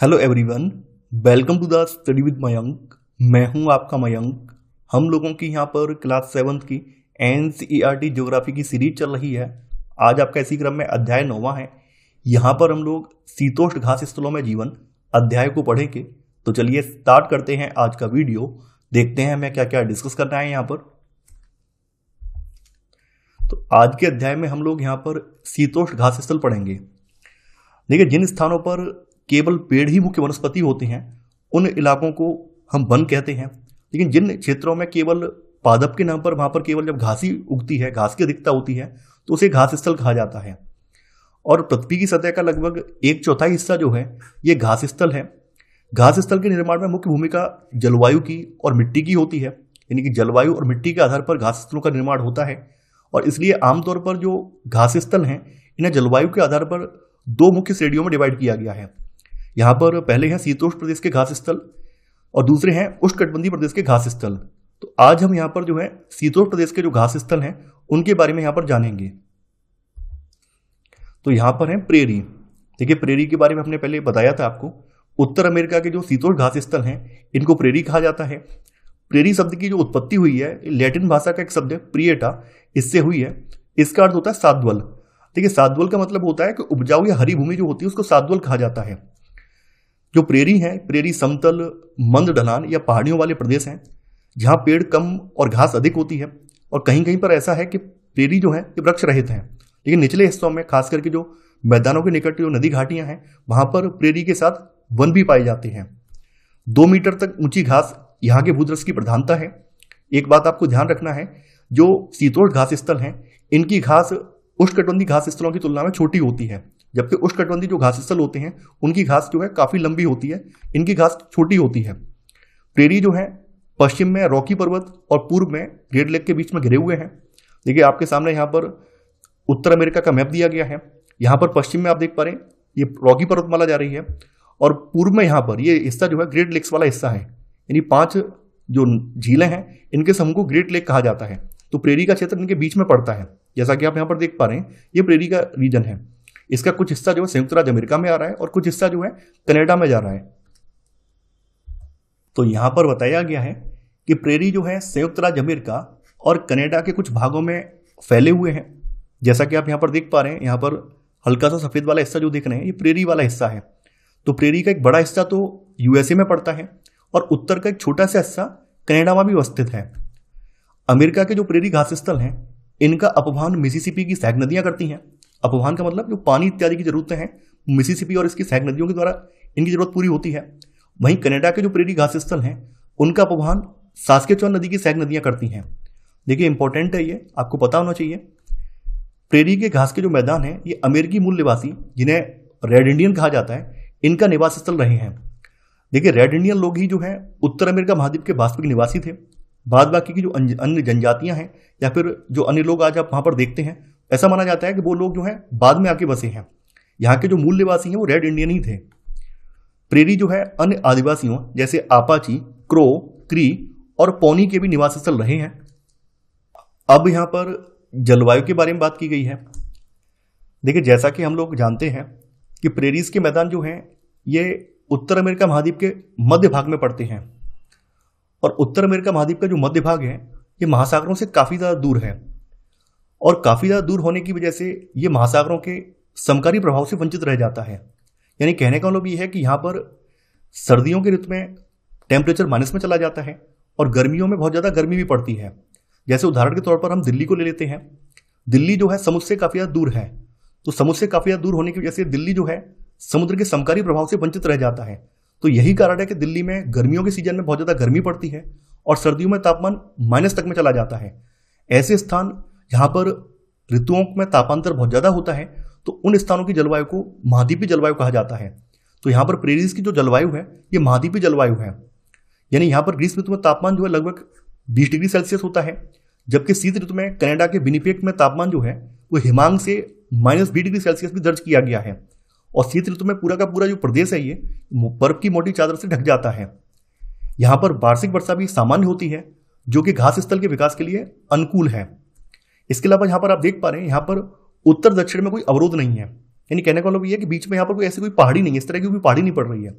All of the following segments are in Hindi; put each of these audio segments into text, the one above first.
Hello everyone, welcome to the study with Mayank. मैं हूं आपका मयंक। हम लोगों की यहां पर क्लास 7th की एनसीईआरटी ज्योग्राफी की सीरीज चल रही है। आज आपका इसी क्रम में अध्याय 9वां है। यहां पर हम लोग शीतोष्ण घास स्थलों में जीवन अध्याय को पढ़ेंगे। तो चलिए स्टार्ट करते हैं आज का वीडियो। देखते हैं हमें क्या क्या डिस्कस करना है यहाँ पर। तो आज के अध्याय में हम लोग यहाँ पर शीतोष्ण घास स्थल पढ़ेंगे। देखिए, जिन स्थानों पर केवल पेड़ ही मुख्य वनस्पति होते हैं उन इलाकों को हम वन कहते हैं। लेकिन जिन क्षेत्रों में केवल पादप के नाम पर वहां पर केवल जब घास ही उगती है, घास की अधिकता होती है, तो उसे घास स्थल कहा जाता है। और पृथ्वी की सतह का लगभग 1/4 हिस्सा जो है ये घास स्थल है। घास स्थल के निर्माण में मुख्य भूमिका जलवायु की और मिट्टी की होती है। यानी कि जलवायु और मिट्टी के आधार पर घास स्थलों का निर्माण होता है। और इसलिए आमतौर पर जो घास स्थल हैं इन्हें जलवायु के आधार पर दो मुख्य श्रेणियों में डिवाइड किया गया है। यहाँ पर पहले हैं शीतोष्ण प्रदेश के घास स्थल और दूसरे हैं उष्णकटिबंधीय प्रदेश के घास स्थल। तो आज हम यहाँ पर जो है शीतोष्ण प्रदेश के जो घास स्थल हैं उनके बारे में यहाँ पर जानेंगे। तो यहाँ पर है प्रेरी। देखिए, प्रेरी के बारे में हमने पहले बताया था आपको। उत्तर अमेरिका के जो शीतोष्ण घास स्थल हैं इनको प्रेरी कहा जाता है। प्रेरी शब्द की जो उत्पत्ति हुई है लैटिन भाषा का एक शब्द है प्रिएटा, इससे हुई है। इसका अर्थ होता है साद्वल। देखिए, साद्वल का मतलब होता है कि उपजाऊ या हरी भूमि जो होती है उसको साद्वल कहा जाता है। जो प्रेरी है, प्रेरी समतल, मंद ढलान या पहाड़ियों वाले प्रदेश हैं जहां पेड़ कम और घास अधिक होती है। और कहीं कहीं पर ऐसा है कि प्रेरी जो है ये वृक्ष रहित हैं। लेकिन निचले हिस्सों में, खास करके जो मैदानों के निकट जो नदी घाटियां हैं वहां पर प्रेरी के साथ वन भी पाए जाते हैं। 2 मीटर तक ऊंची घास यहाँ के भूदृश्य की प्रधानता है। एक बात आपको ध्यान रखना है, जो शीतोष्ण घास स्थल हैं इनकी घास उष्णकटिबंधीय घास स्थलों की तुलना में छोटी होती है, जबकि उष्णकटिबंधीय जो घास स्थल होते हैं उनकी घास जो है काफी लंबी होती है, इनकी घास छोटी होती है। प्रेरी जो है पश्चिम में रॉकी पर्वत और पूर्व में ग्रेट लेक के बीच में घिरे हुए हैं। देखिए, आपके सामने यहाँ पर उत्तर अमेरिका का मैप दिया गया है। यहाँ पर पश्चिम में आप देख पा रहे हैं ये रॉकी पर्वतमाला जा रही है और पूर्व में यहाँ पर ये हिस्सा जो है ग्रेट लेक्स वाला हिस्सा है। यानी 5 जो झीलें हैं इनके समूह को ग्रेट लेक कहा जाता है। तो प्रेरी का क्षेत्र इनके बीच में पड़ता है। जैसा कि आप यहाँ पर देख पा रहे हैं ये प्रेरी का रीजन है। इसका कुछ हिस्सा जो है संयुक्त राज्य अमेरिका में आ रहा है और कुछ हिस्सा जो है कनाडा में जा रहा है। तो यहां पर बताया गया है कि प्रेरी जो है संयुक्त राज्य अमेरिका और कनाडा के कुछ भागों में फैले हुए हैं। जैसा कि आप यहां पर देख पा रहे हैं, यहां पर हल्का सा सफेद वाला हिस्सा जो देख रहे हैं ये प्रेरी वाला हिस्सा है। तो प्रेरी का एक बड़ा हिस्सा तो यूएसए में पड़ता है और उत्तर का एक छोटा सा हिस्सा कनाडा में भी अवस्थित है। अमेरिका के जो प्रेरी घास स्थल हैं इनका अपवहन मिसिसिपी की सहायक नदियां करती हैं। अपवहन का मतलब जो पानी इत्यादि की जरूरतें हैं मिसिसिपी और इसकी सहायक नदियों के द्वारा इनकी जरूरत पूरी होती है। वहीं कनाडा के जो प्रेरी घास स्थल हैं उनका अपवहन सास्केचुआन नदी की सहायक नदियां करती हैं। देखिए, इंपॉर्टेंट है, ये आपको पता होना चाहिए। प्रेरी के घास के जो मैदान हैं ये अमेरिकी मूल निवासी, जिन्हें रेड इंडियन कहा जाता है, इनका निवास स्थल रहे हैं। देखिए, रेड इंडियन लोग ही जो है उत्तर अमेरिका महाद्वीप के वास्तविक निवासी थे। बाद बाकी की जो अन्य जनजातियां हैं या फिर जो अन्य लोग आज आप वहां पर देखते हैं, ऐसा माना जाता है कि वो लोग जो हैं बाद में आके बसे हैं। यहाँ के जो मूल निवासी हैं वो रेड इंडियन ही थे। प्रेरी जो है अन्य आदिवासियों जैसे आपाची, क्रो, क्री और पौनी के भी निवास स्थल रहे हैं। अब यहाँ पर जलवायु के बारे में बात की गई है। देखिए, जैसा कि हम लोग जानते हैं कि प्रेरीज के मैदान जो हैं ये उत्तर अमेरिका महाद्वीप के मध्य भाग में पड़ते हैं। और उत्तर अमेरिका महाद्वीप का जो मध्य भाग है ये महासागरों से काफी ज्यादा दूर है। और काफी ज्यादा दूर होने की वजह से ये महासागरों के समकारी प्रभाव से वंचित रह जाता है। यानी कहने का मतलब ये है कि यहाँ पर सर्दियों के ऋतु में टेम्परेचर माइनस में चला जाता है और गर्मियों में बहुत ज्यादा गर्मी भी पड़ती है। जैसे उदाहरण के तौर पर हम दिल्ली को ले लेते हैं। दिल्ली जो है समुद्र से काफी ज्यादा दूर है। तो समुद्र से काफी ज्यादा दूर होने की वजह से दिल्ली जो है समुद्र के समकारी प्रभाव से वंचित रह जाता है। तो यही कारण है कि दिल्ली में गर्मियों के सीजन में बहुत ज्यादा गर्मी पड़ती है और सर्दियों में तापमान माइनस तक में चला जाता है। ऐसे स्थान जहां पर ऋतुओं में तापांतर बहुत ज्यादा होता है तो उन स्थानों की जलवायु को महाद्वीपीय जलवायु कहा जाता है। तो यहाँ पर प्रेरीज की जो जलवायु है ये महाद्वीपीय जलवायु है। यानी यहाँ पर ग्रीष्म ऋतु में तापमान जो है लगभग 20 डिग्री सेल्सियस होता है, जबकि शीत ऋतु में कनाडा के विनिपेग में तापमान जो है वो हिमांक से -20 डिग्री सेल्सियस भी दर्ज किया गया है। और शीत ऋतु में पूरा का पूरा जो प्रदेश है ये बर्फ की मोटी चादर से ढक जाता है। यहाँ पर वार्षिक वर्षा भी सामान्य होती है जो कि घास स्थल के विकास के लिए अनुकूल है। इसके अलावा यहाँ पर आप देख पा रहे हैं यहाँ पर उत्तर दक्षिण में कोई अवरोध नहीं है। यानी कहने का मतलब ये है कि बीच में यहाँ पर कोई ऐसी कोई पहाड़ी नहीं है, इस तरह की कोई पहाड़ी नहीं पड़ रही है।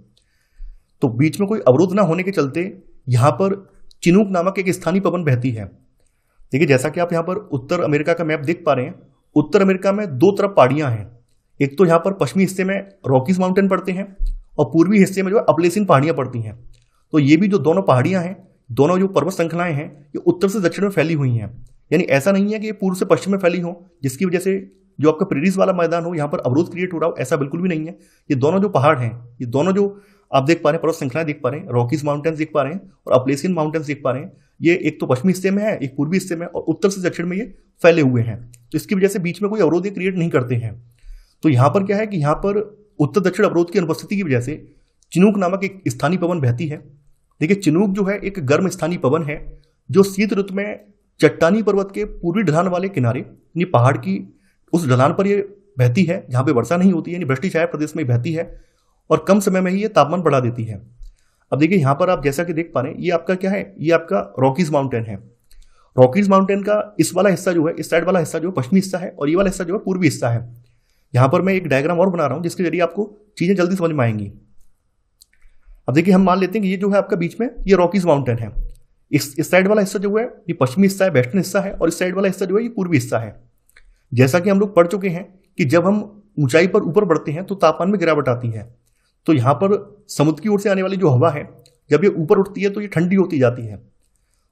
तो बीच में कोई अवरोध ना होने के चलते यहाँ पर चिनूक नामक एक स्थानीय पवन बहती है। देखिए जैसा कि आप यहाँ पर उत्तर अमेरिका का मैप देख पा रहे हैं, उत्तर अमेरिका में दो तरफ पहाड़ियां हैं। एक तो यहाँ पर पश्चिमी हिस्से में रॉकीज माउंटेन पड़ते हैं और पूर्वी हिस्से में जो है अपलेसिन पहाड़ियां पड़ती हैं। तो ये भी जो दोनों पहाड़ियां हैं, दोनों जो पर्वत श्रृंखलाएं हैं, ये उत्तर से दक्षिण में फैली हुई हैं। यानी ऐसा नहीं है कि ये पूर्व से पश्चिम में फैली हो, जिसकी वजह से जो आपका प्रेरीज वाला मैदान हो यहाँ पर अवरोध क्रिएट हो रहा हो, ऐसा बिल्कुल भी नहीं है। ये दोनों जो पहाड़ हैं, ये दोनों जो आप देख पा रहे हैं पर्वत श्रृंखलाएं देख पा रहे हैं, रॉकीज माउंटेन्स देख पा रहे हैं और अपलेसियन माउंटेन्स देख पा रहे हैं, ये एक तो पश्चिमी हिस्से में है, एक पूर्वी हिस्से में, और उत्तर से दक्षिण में ये फैले हुए हैं। तो इसकी वजह से बीच में कोई अवरोध क्रिएट नहीं करते हैं। तो यहाँ पर क्या है कि यहाँ पर उत्तर दक्षिण अवरोध की अनुपस्थिति की वजह से चिनूक नामक एक स्थानीय पवन बहती है। देखिए चिनूक जो है एक गर्म स्थानीय पवन है जो शीत ऋतु में चट्टानी पर्वत के पूर्वी ढलान वाले किनारे यानी पहाड़ की उस ढलान पर ये बहती है जहाँ पे वर्षा नहीं होती है, यानी वृष्टि छाया प्रदेश में बहती है और कम समय में ही ये तापमान बढ़ा देती है। अब देखिए यहाँ पर आप जैसा कि देख पा रहे हैं, ये आपका क्या है, ये आपका रॉकीज माउंटेन है। रॉकीज माउंटेन का इस वाला हिस्सा जो है, इस साइड वाला हिस्सा जो है पश्चिमी हिस्सा है और ये वाला हिस्सा जो है पूर्वी हिस्सा है। यहाँ पर मैं एक डायग्राम और बना रहा हूँ जिसके जरिए आपको चीजें जल्दी समझ में आएंगी। अब देखिए हम मान लेते हैं कि ये जो है आपका बीच में ये रॉकीज माउंटेन है। इस साइड वाला हिस्सा जो है ये पश्चिमी हिस्सा है, वेस्टर्न हिस्सा है, और इस साइड वाला हिस्सा जो है ये पूर्वी हिस्सा है। जैसा कि हम लोग पढ़ चुके हैं कि जब हम ऊंचाई पर ऊपर बढ़ते हैं तो तापमान में गिरावट आती है। तो यहाँ पर समुद्र की ओर से आने वाली जो हवा है, जब ये ऊपर उठती है तो ये ठंडी होती जाती है,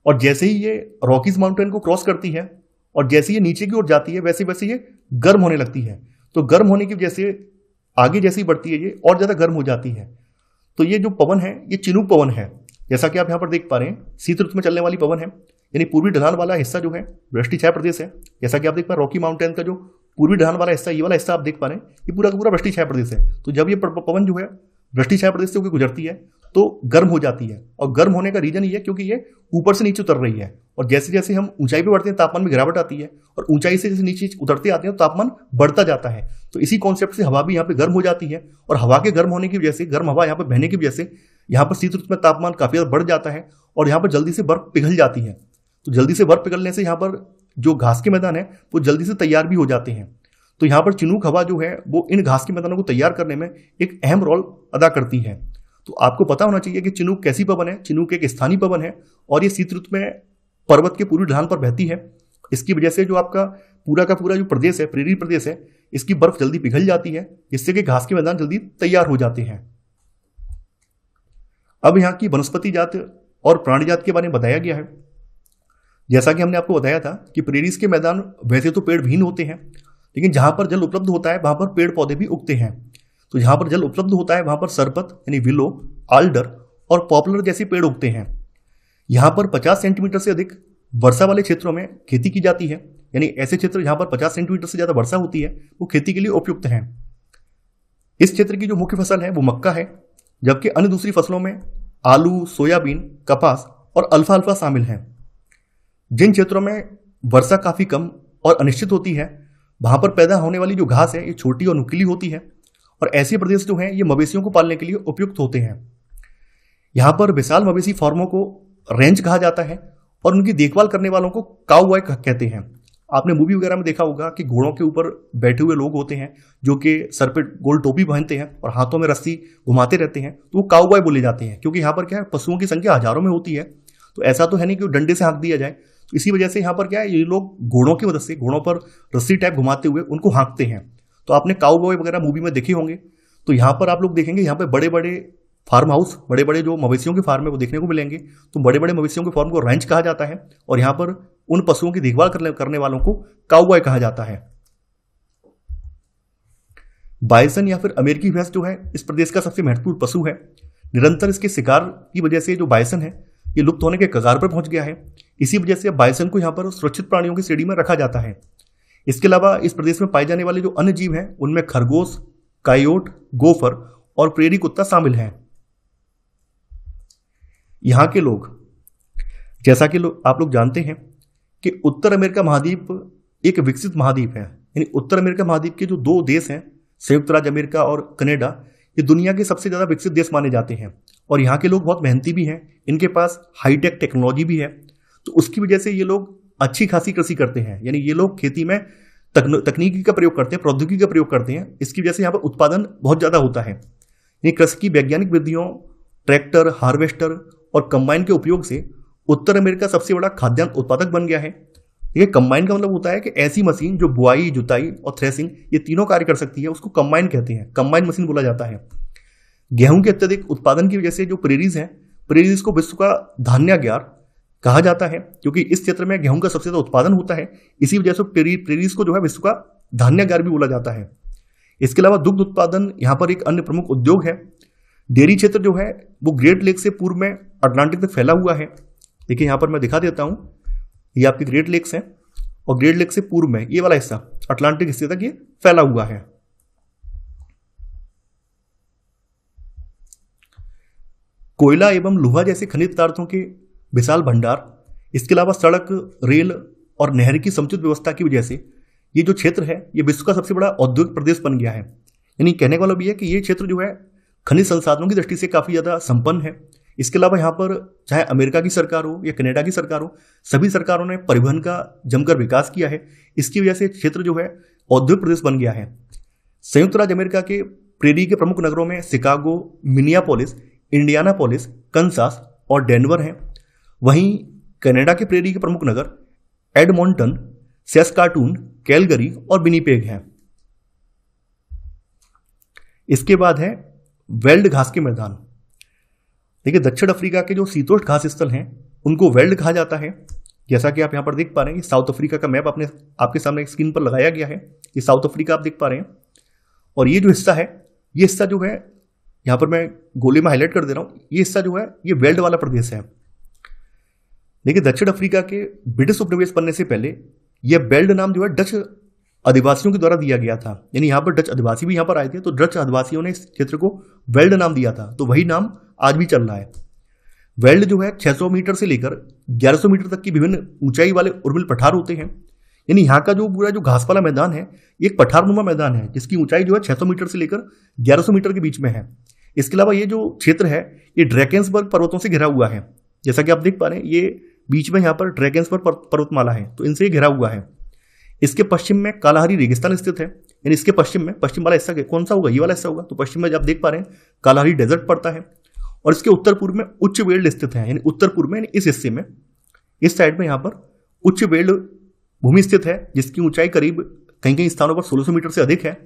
और जैसे ही ये रॉकीज माउंटेन को क्रॉस करती है और जैसे ये नीचे की ओर जाती है वैसे वैसे ये गर्म होने लगती है। तो गर्म होने की वजह से आगे जैसे ही बढ़ती है ये और ज़्यादा गर्म हो जाती है। तो ये जो पवन है ये चिनूक पवन है, जैसा कि आप यहाँ पर देख पा रहे हैं, शीत ऋतु में चलने वाली पवन है। यानी पूर्वी ढलान वाला हिस्सा जो है वृष्टि छाया प्रदेश है। जैसा कि आप देख पा रहे हैं रॉकी माउंटेन का जो पूर्वी ढलान वाला हिस्सा, ये वाला हिस्सा आप देख पा रहे हैं, ये पूरा का पूरा वृष्टि छाया प्रदेश है। तो जब ये पवन जो है वृष्टि छाया प्रदेश से होकर गुजरती है तो गर्म हो जाती है, और गर्म होने का रीजन ये है क्योंकि ये ऊपर से नीचे उतर रही है, और जैसे जैसे हम ऊंचाई पे बढ़ते हैं तापमान में गिरावट आती है, और ऊंचाई से जैसे नीचे उतरते आते हैं तो तापमान बढ़ता जाता है। तो इसी कॉन्सेप्ट से हवा भी यहाँ पे गर्म हो जाती है, और हवा के गर्म होने की वजह से, गर्म हवा यहाँ पे बहने की वजह से यहाँ पर शीत ऋतु में तापमान काफी ज्यादा बढ़ जाता है और यहाँ पर जल्दी से बर्फ पिघल जाती है। तो जल्दी से बर्फ पिघलने से यहाँ पर जो घास के मैदान है वो जल्दी से तैयार भी हो जाते हैं। तो यहाँ पर चिनूक हवा जो है वो इन घास के मैदानों को तैयार करने में एक अहम रोल अदा करती है। तो आपको पता होना चाहिए कि चिनूक कैसी पवन है। चिनूक एक स्थानीय पवन है और ये शीत ऋतु में पर्वत के पूर्वी ढलान पर बहती है। इसकी वजह से जो आपका पूरा का पूरा जो प्रदेश है, प्रेरी प्रदेश है, इसकी बर्फ जल्दी पिघल जाती है, जिससे कि घास के मैदान जल्दी तैयार हो जाते हैं। अब यहाँ की वनस्पति जात और प्राणी जात के बारे में बताया गया है। जैसा कि हमने आपको बताया था कि प्रेरीज के मैदान वैसे तो पेड़ विहीन होते हैं, लेकिन जहां पर जल उपलब्ध होता है वहां पर पेड़ पौधे भी उगते हैं। तो जहां पर जल उपलब्ध होता है वहां पर सरपत यानी विलो, आल्डर और पॉपुलर जैसे पेड़ उगते हैं। यहाँ पर 50 सेंटीमीटर से अधिक वर्षा वाले क्षेत्रों में खेती की जाती है। यानी ऐसे क्षेत्र जहां पर 50 सेंटीमीटर से ज्यादा वर्षा होती है वो खेती के लिए उपयुक्त हैं। इस क्षेत्र की जो मुख्य फसल है वो मक्का है, जबकि अन्य दूसरी फसलों में आलू, सोयाबीन, कपास और अल्फाल्फा शामिल हैं। जिन क्षेत्रों में वर्षा काफी कम और अनिश्चित होती है वहां पर पैदा होने वाली जो घास है ये छोटी और नुकीली होती है, और ऐसे प्रदेश जो हैं ये मवेशियों को पालने के लिए उपयुक्त होते हैं। यहाँ पर विशाल मवेशी फार्मों को रेंज कहा जाता है और उनकी देखभाल करने वालों को काउबॉय कहते हैं। आपने मूवी वगैरह में देखा होगा कि घोड़ों के ऊपर बैठे हुए लोग होते हैं जो कि सर पे गोल टोपी पहनते हैं और हाथों में रस्सी घुमाते रहते हैं, तो वो काउबॉय बोले जाते हैं। क्योंकि यहाँ पर क्या है, पशुओं की संख्या हजारों में होती है, तो ऐसा तो है नहीं कि डंडे से हाँक दिया जाए। तो इसी वजह से यहाँ पर क्या है, ये लोग घोड़ों की मदद से, घोड़ों पर रस्सी टाइप घुमाते हुए उनको हाँकते हैं। तो आपने काउबॉय वगैरह मूवी में देखे होंगे। तो यहाँ पर आप लोग देखेंगे यहाँ पे बड़े बड़े फार्म हाउस, बड़े बड़े जो मवेशियों के फार्म है वो देखने को मिलेंगे। तो बड़े बड़े मवेशियों के फार्म को रैंच कहा जाता है, और यहाँ पर उन पशुओं की देखभाल करने वालों को काउबॉय कहा जाता है। बाइसन या फिर अमेरिकी भैंस जो है इस प्रदेश का सबसे महत्वपूर्ण पशु है। निरंतर इसके शिकार की वजह से जो बाइसन है ये लुप्त होने के कगार पर पहुंच गया है। इसी वजह से बाइसन को यहाँ पर सुरक्षित प्राणियों की श्रेणी में रखा जाता है। इसके अलावा इस प्रदेश में पाए जाने वाले जो अन्य जीव हैं उनमें खरगोश, कायोट, गोफर और प्रेरी कुत्ता शामिल हैं। यहाँ के लोग, जैसा कि आप लोग जानते हैं कि उत्तर अमेरिका महाद्वीप एक विकसित महाद्वीप है। यानी उत्तर अमेरिका महाद्वीप के जो दो देश हैं, संयुक्त राज्य अमेरिका और कनाडा, ये दुनिया के सबसे ज्यादा विकसित देश माने जाते हैं। और यहाँ के लोग बहुत मेहनती भी हैं, इनके पास हाईटेक टेक्नोलॉजी भी है। तो उसकी वजह से ये लोग अच्छी खासी कृषि करते हैं। यानी ये लोग खेती में तकनीकी का प्रयोग करते हैं, प्रौद्योगिकी का प्रयोग करते हैं। इसकी वजह से यहाँ पर उत्पादन बहुत ज्यादा होता है। यानी कृषि की वैज्ञानिक विधियों, ट्रैक्टर, हार्वेस्टर और कंबाइन के उपयोग से उत्तर अमेरिका सबसे बड़ा खाद्यान्न उत्पादक बन गया है। ये कंबाइन का मतलब होता है कि ऐसी मशीन जो बुआई, जुताई और थ्रेसिंग ये तीनों कार्य कर सकती है, उसको कंबाइन कहते हैं, कंबाइन मशीन बोला जाता है। गेहूं के अत्यधिक उत्पादन की वजह से जो प्रेरीज हैं, प्रेरीज को विश्व का धान्यागार कहा जाता है, क्योंकि इस क्षेत्र में गेहूं का सबसे ज्यादा उत्पादन होता है। इसी वजह से प्रेरीज को जो है विश्व का धान्यागार भी बोला जाता है। इसके अलावा दुग्ध उत्पादन यहाँ पर एक अन्य प्रमुख उद्योग है। डेयरी क्षेत्र जो है वो ग्रेट लेक से पूर्व में अटलांटिक तक फैला हुआ है। देखिए यहाँ पर मैं दिखा देता हूं, ये आपके ग्रेट लेक्स हैं और ग्रेट लेक से पूर्व में ये वाला हिस्सा अटलांटिक हिस्से तक ये फैला हुआ है। कोयला एवं लोहा जैसे खनिज पदार्थों के विशाल भंडार, इसके अलावा सड़क, रेल और नहर की समुचित व्यवस्था की वजह से ये जो क्षेत्र है ये विश्व का सबसे बड़ा औद्योगिक प्रदेश बन गया है। यानी कहने का मतलब ये है कि ये क्षेत्र जो है खनिज संसाधनों की दृष्टि से काफी ज्यादा संपन्न है। इसके अलावा यहाँ पर चाहे अमेरिका की सरकार हो या कनाडा की सरकार हो, सभी सरकारों ने परिवहन का जमकर विकास किया है। इसकी वजह से क्षेत्र जो है औद्योगिक प्रदेश बन गया है। संयुक्त राज्य अमेरिका के प्रेरी के प्रमुख नगरों में शिकागो, मिनियापोलिस, इंडियानापोलिस, कंसास और डेनवर हैं। वहीं कनाडा के प्रेरी के प्रमुख नगर एडमोंटन, सैस्काटून, कैलगरी और विनिपेग हैं। इसके बाद है वेल्ड घास के मैदान। देखिए दक्षिण अफ्रीका के जो शीतोष्ण घास स्थल हैं उनको वेल्ड कहा जाता है। जैसा कि आप यहां पर देख पा रहे हैं, साउथ अफ्रीका का मैप आपके सामने स्क्रीन पर लगाया गया है। ये साउथ अफ्रीका आप देख पा रहे हैं और ये जो हिस्सा है, ये हिस्सा जो है यहां पर मैं गोले में हाईलाइट कर दे रहा हूं, ये हिस्सा जो है ये वेल्ड वाला प्रदेश है। देखिए दक्षिण अफ्रीका के ब्रिटिश उपनिवेश बनने से पहले यह बेल्ट नाम जो है डच अधिवासियों के द्वारा दिया गया था। यानी यहाँ पर डच अधिवासी भी यहाँ पर आए थे, तो डच अधिवासियों ने इस क्षेत्र को वेल्ड नाम दिया था, तो वही नाम आज भी चल रहा है। वेल्ड जो है 600 मीटर से लेकर 1100 मीटर तक की विभिन्न ऊंचाई वाले उर्मिल पठार होते हैं। यानी यहाँ का जो पूरा जो घास वाला मैदान है एक पठारनुमा मैदान है, जिसकी ऊंचाई जो है 600 मीटर से लेकर 1100 मीटर के बीच में है। इसके अलावा ये जो क्षेत्र है ये ड्रैकेंसबर्ग पर्वतों से घिरा हुआ है। जैसा कि आप देख पा रहे हैं, ये बीच में यहाँ पर ड्रैकेंसबर्ग पर्वतमाला है, तो इनसे घिरा हुआ है। इसके पश्चिम में कालाहारी रेगिस्तान स्थित है। यानी इसके पश्चिम में, पश्चिम वाला हिस्सा कौन सा होगा, ये वाला हिस्सा होगा। तो पश्चिम में आप देख पा रहे हैं कालाहारी डेजर्ट पड़ता है और इसके उत्तर पूर्व में उच्च वेल्ड स्थित है। यानी उत्तर पूर्व में, इस हिस्से में, इस साइड में यहाँ पर उच्च वेल्ड भूमि स्थित है, जिसकी ऊंचाई करीब कहीं कहीं स्थानों पर 1600 मीटर से अधिक है।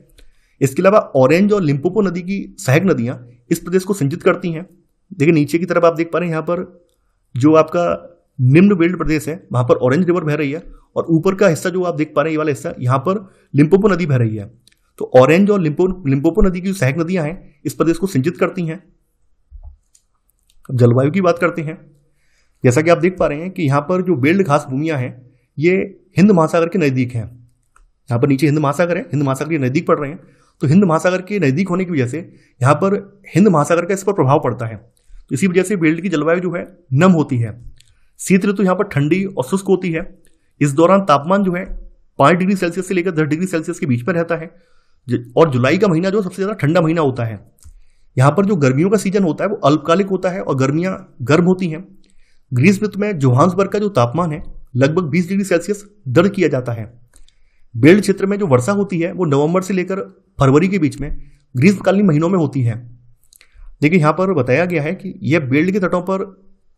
इसके अलावा ऑरेंज और लिम्पोपो नदी की सहायक नदियां इस प्रदेश को सिंचित करती हैं। देखिए नीचे की तरफ आप देख पा रहे हैं, यहाँ पर जो आपका निम्न वेल्ड प्रदेश है वहां पर ऑरेंज रिवर बह रही है और ऊपर का हिस्सा जो आप देख पा रहे हैं ये वाला हिस्सा, यहाँ पर लिम्पोपो नदी बह रही है। तो ऑरेंज और लिम्पोपो नदी की जो सहायक नदियां हैं इस प्रदेश को सिंचित करती हैं। अब जलवायु की बात करते हैं। जैसा कि आप देख पा रहे हैं कि यहाँ पर जो बेल्ट घास भूमियां हैं ये हिंद महासागर के नजदीक हैं। यहाँ पर नीचे हिंद महासागर है, हिंद महासागर के नजदीक पड़ रहे हैं। तो हिंद महासागर के नजदीक होने की वजह से यहाँ पर हिंद महासागर का इस पर प्रभाव पड़ता है। तो इसी वजह से बेल्ट की जलवायु जो है नम होती है। शीत ऋतु यहाँ पर ठंडी और शुष्क होती है। इस दौरान तापमान जो है 5 डिग्री सेल्सियस से लेकर 10 डिग्री सेल्सियस के बीच में रहता है और जुलाई का महीना जो सबसे ज्यादा ठंडा महीना होता है। यहाँ पर जो गर्मियों का सीजन होता है वो अल्पकालिक होता है और गर्मियां गर्म होती हैं। ग्रीष्म ऋतु में जोहान्सबर्ग का जो तापमान है लगभग 20 डिग्री सेल्सियस दर्ज किया जाता है। बेल्ट क्षेत्र में जो वर्षा होती है वो नवंबर से लेकर फरवरी के बीच में ग्रीष्मकालीन महीनों में होती है। देखिए यहाँ पर बताया गया है कि यह बेल्ट के तटों पर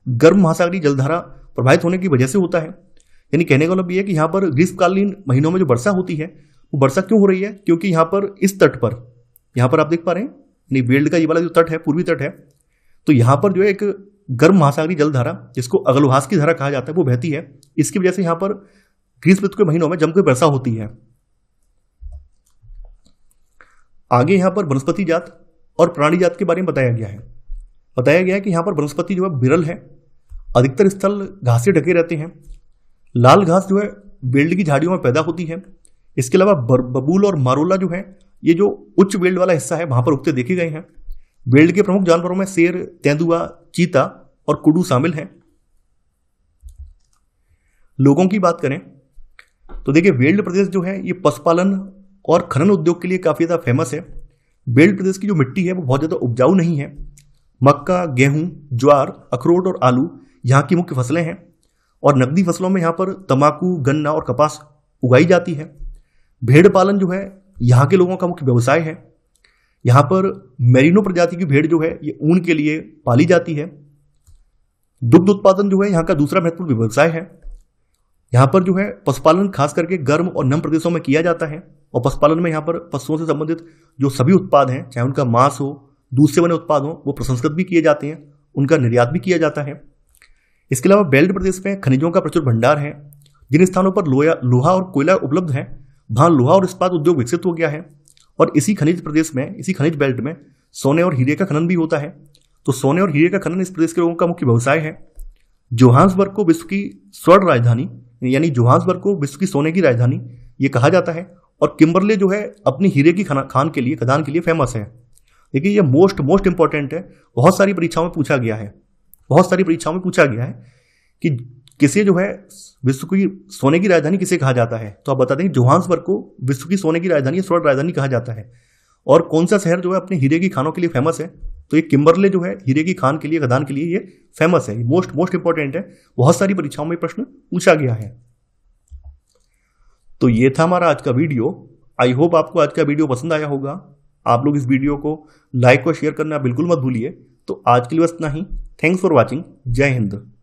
गर्म महासागरीय जलधारा प्रभावित होने की वजह से होता है। यानी कहने का मतलब यह है कि यहाँ पर ग्रीष्मकालीन महीनों में जो वर्षा होती है वो वर्षा क्यों हो रही है, क्योंकि यहाँ पर इस तट पर, यहाँ पर आप देख पा रहे हैं, यानी बेल्ट का ये वाला जो तट है पूर्वी तट है, तो यहाँ पर जो है एक गर्म महासागरीय जलधारा जिसको अगलवास की धारा कहा जाता है वो बहती है। इसकी वजह से यहाँ पर ग्रीष्म ऋतु के महीनों में जमकर वर्षा होती है। आगे यहाँ पर वनस्पति जात और प्राणी जात के बारे में बताया गया है। बताया गया है कि यहाँ पर वनस्पति जो है विरल है, अधिकतर स्थल घास से ढके रहते हैं। लाल घास जो है बेल्ट की झाड़ियों में पैदा होती है। इसके अलावा बबूल और मारोला जो है ये जो उच्च बेल्ट वाला हिस्सा है वहां पर उगते देखे गए हैं। बेल्ट के प्रमुख जानवरों में शेर, तेंदुआ, चीता और कुडू शामिल हैं। लोगों की बात करें तो देखिए बेल्ट प्रदेश जो है ये पशुपालन और खनन उद्योग के लिए काफी ज्यादा फेमस है। बेल्ट प्रदेश की जो मिट्टी है वो बहुत ज्यादा उपजाऊ नहीं है। मक्का, गेहूं, ज्वार, अखरोट और आलू यहाँ की मुख्य फसलें हैं और नकदी फसलों में यहाँ पर तंबाकू, गन्ना और कपास उगाई जाती है। भेड़ पालन जो है यहाँ के लोगों का मुख्य व्यवसाय है। यहाँ पर मेरिनो प्रजाति की भेड़ जो है ये ऊन के लिए पाली जाती है। दुग्ध उत्पादन जो है यहाँ का दूसरा महत्वपूर्ण व्यवसाय है। यहाँ पर जो है पशुपालन खास करके गर्म और नम प्रदेशों में किया जाता है और पशुपालन में यहाँ पर पशुओं से संबंधित जो सभी उत्पाद हैं, चाहे उनका मांस हो, दूध से बने उत्पाद हो, वो प्रसंस्कृत भी किए जाते हैं, उनका निर्यात भी किया जाता है। इसके अलावा बेल्ट प्रदेश में खनिजों का प्रचुर भंडार है। जिन स्थानों पर लोहा और कोयला उपलब्ध है वहां लोहा और इस्पात उद्योग विकसित हो गया है और इसी खनिज प्रदेश में, इसी खनिज बेल्ट में सोने और हीरे का खनन भी होता है। तो सोने और हीरे का खनन इस प्रदेश के लोगों का मुख्य व्यवसाय है। जोहान्सबर्ग को विश्व की स्वर्ण राजधानी, यानी जोहान्सबर्ग को विश्व की सोने की राजधानी ये कहा जाता है और किम्बरले जो है अपनी हीरे की खदान के लिए फेमस है। देखिए ये मोस्ट इंपॉर्टेंट है, बहुत सारी परीक्षाओं में पूछा गया है कि किसे जो है विश्व की सोने की राजधानी किसे कहा जाता है। तो आप बता दें जोहान्सबर्ग को विश्व की सोने की राजधानी, स्वर्ण राजधानी कहा जाता है। और कौन सा शहर जो है अपने हीरे की खानों के लिए फेमस है, तो ये किम्बरले जो है हीरे की खान के लिए, खदान के लिए ये फेमस है। मोस्ट इंपॉर्टेंट है, बहुत सारी परीक्षाओं में प्रश्न पूछा गया है। तो ये था हमारा आज का वीडियो। आई होप आपको आज का वीडियो पसंद आया होगा। आप लोग इस वीडियो को लाइक और शेयर करना बिल्कुल मत भूलिए। तो आज के लिए बस इतना ही। Thanks for watching. जय हिंद।